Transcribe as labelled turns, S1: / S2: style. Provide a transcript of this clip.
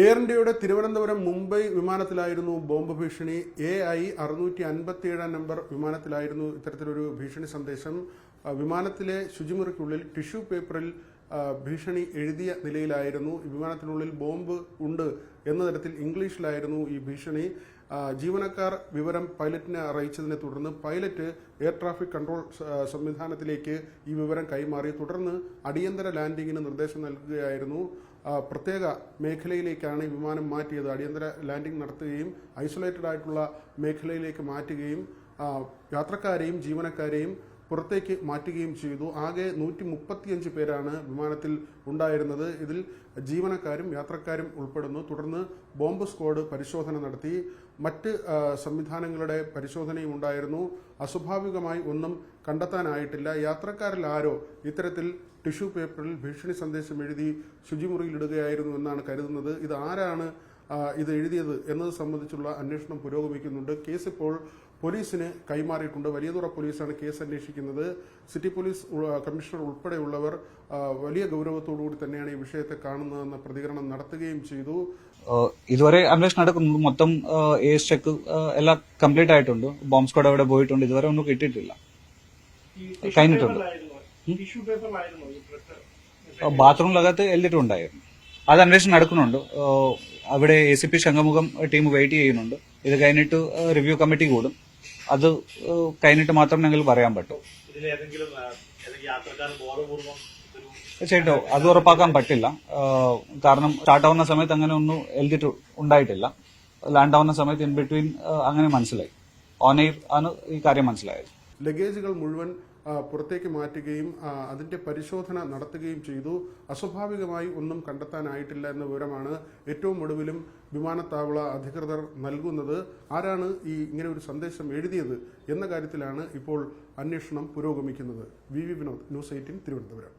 S1: Air ഇന്ത്യയുടെ Thiruvananthapuram Mumbai വിമാനത്തിലായിരുന്നു bomb ഭീഷണി. AI 657 number വിമാനത്തിലായിരുന്നു ഇത്തരത്തിലൊരു ഭീഷണി സന്ദേശം. വിമാനത്തിലെ ശുചിമുറിക്കുള്ളിൽ ടിഷ്യൂ പേപ്പറിൽ ഭീഷണി എഴുതിയ നിലയിലായിരുന്നു. വിമാനത്തിനുള്ളിൽ ബോംബ് ഉണ്ട് എന്ന തരത്തിൽ ഇംഗ്ലീഷിലായിരുന്നു ഈ ഭീഷണി. ജീവനക്കാർ വിവരം പൈലറ്റിനെ അറിയിച്ചതിനെ തുടർന്ന് പൈലറ്റ് എയർ ട്രാഫിക് കൺട്രോൾ സംവിധാനത്തിലേക്ക് ഈ വിവരം കൈമാറി. തുടർന്ന് അടിയന്തര ലാൻഡിങ്ങിന് നിർദ്ദേശം നൽകുകയായിരുന്നു. പ്രത്യേക മേഖലയിലേക്കാണ് ഈ വിമാനം മാറ്റിയത്. അടിയന്തര ലാൻഡിംഗ് നടത്തുകയും ഐസൊലേറ്റഡ് ആയിട്ടുള്ള മേഖലയിലേക്ക് മാറ്റുകയും യാത്രക്കാരെയും ജീവനക്കാരെയും പുറത്തേക്ക് മാറ്റുകയും ചെയ്തു. ആകെ 135 പേരാണ് വിമാനത്തിൽ ഉണ്ടായിരുന്നത്. ഇതിൽ ജീവനക്കാരും യാത്രക്കാരും ഉൾപ്പെടുന്നു. തുടർന്ന് ബോംബ് സ്ക്വാഡ് പരിശോധന നടത്തി. മറ്റ് സംവിധാനങ്ങളുടെ പരിശോധനയും ഉണ്ടായിരുന്നു. അസ്വാഭാവികമായി ഒന്നും കണ്ടെത്താനായിട്ടില്ല. യാത്രക്കാരിൽ ആരോ ഇത്തരത്തിൽ ടിഷ്യൂ പേപ്പറിൽ ഭീഷണി സന്ദേശം എഴുതി ശുചിമുറിയിലിടുകയായിരുന്നു എന്നാണ് കരുതുന്നത്. ഇത് ആരാണ് ഇത് എഴുതിയത് എന്നത് സംബന്ധിച്ചുള്ള അന്വേഷണം പുരോഗമിക്കുന്നുണ്ട്. കേസ് ഇപ്പോൾ പോലീസിന് കൈമാറിയിട്ടുണ്ട്. വലിയതുറ പോലീസാണ് കേസ് അന്വേഷിക്കുന്നത്. സിറ്റി പോലീസ് കമ്മീഷണർ ഉൾപ്പെടെയുള്ളവർ വലിയ ഗൗരവത്തോടുകൂടി തന്നെയാണ് ഈ വിഷയത്തെ കാണുന്നതെന്ന പ്രതികരണം നടത്തുകയും ചെയ്തു.
S2: ഇതുവരെ അന്വേഷണം നടക്കുന്നുണ്ട്. മൊത്തം എയർ ചെക്ക് എല്ലാം കംപ്ലീറ്റ് ആയിട്ടുണ്ട്. ബോംബ് സ്ക്വാഡ് അവിടെ പോയിട്ടുണ്ട്. ഇതുവരെ ഒന്നും കിട്ടിയിട്ടില്ല. കഴിഞ്ഞിട്ടുണ്ട്. ബാത്റൂമിലകത്ത് എഴുതിയിട്ടുണ്ടായിരുന്നു. അത് അന്വേഷണം നടക്കുന്നുണ്ട്. അവിടെ ACP ശംഖമുഖം ടീം വെയിറ്റ് ചെയ്യുന്നുണ്ട്. ഇത് കഴിഞ്ഞിട്ട് റിവ്യൂ കമ്മിറ്റി കൂടും. അത് കഴിഞ്ഞിട്ട് മാത്രം ഞങ്ങൾ പറയാൻ പറ്റും. തീർച്ചയായിട്ടും അത് ഉറപ്പാക്കാൻ പറ്റില്ല. കാരണം സ്റ്റാർട്ട് ആവുന്ന സമയത്ത് അങ്ങനെ ഒന്നും എഴുതിയിട്ട് ഉണ്ടായിട്ടില്ല. ലാൻഡ് ആവുന്ന സമയത്ത് ഇൻ ബിറ്റ്വീൻ അങ്ങനെ മനസ്സിലായി. ഓൺ എയർ ആണ് ഈ കാര്യം മനസ്സിലായത്.
S1: ലഗേജുകൾ മുഴുവൻ പുറത്തേക്ക് മാറ്റുകയും അതിന്റെ പരിശോധന നടത്തുകയും ചെയ്തു. അസ്വാഭാവികമായി ഒന്നും കണ്ടെത്താനായിട്ടില്ല എന്ന വിവരമാണ് ഏറ്റവും ഒടുവിലും വിമാനത്താവള അധികൃതർ നൽകുന്നത്. ആരാണ് ഇങ്ങനെ ഒരു സന്ദേശം എഴുതിയത് എന്ന കാര്യത്തിലാണ് ഇപ്പോൾ അന്വേഷണം പുരോഗമിക്കുന്നത്. VV Vinod, news 18 Thiruvananthapuram.